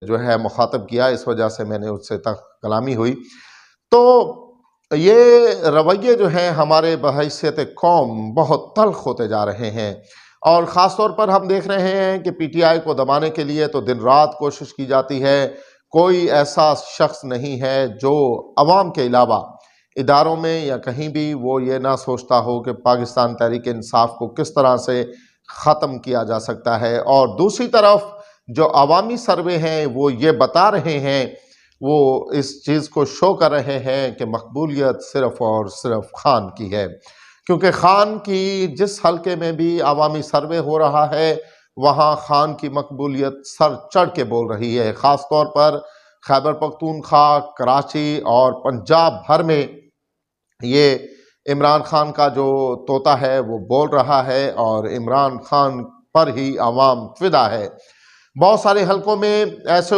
جو ہے مخاطب کیا، اس وجہ سے میں نے اس سے کلامی ہوئی۔ تو یہ رویے جو ہیں ہمارے بحیثیت قوم بہت تلخ ہوتے جا رہے ہیں، اور خاص طور پر ہم دیکھ رہے ہیں کہ پی ٹی آئی کو دبانے کے لیے تو دن رات کوشش کی جاتی ہے۔ کوئی ایسا شخص نہیں ہے جو عوام کے علاوہ اداروں میں یا کہیں بھی وہ یہ نہ سوچتا ہو کہ پاکستان تحریک انصاف کو کس طرح سے ختم کیا جا سکتا ہے۔ اور دوسری طرف جو عوامی سروے ہیں وہ یہ بتا رہے ہیں، وہ اس چیز کو شو کر رہے ہیں کہ مقبولیت صرف اور صرف خان کی ہے، کیونکہ خان کی جس حلقے میں بھی عوامی سروے ہو رہا ہے وہاں خان کی مقبولیت سر چڑھ کے بول رہی ہے۔ خاص طور پر خیبر پختونخوا، کراچی اور پنجاب بھر میں یہ عمران خان کا جو طوطا ہے وہ بول رہا ہے، اور عمران خان پر ہی عوام فدا ہے۔ بہت سارے حلقوں میں ایسے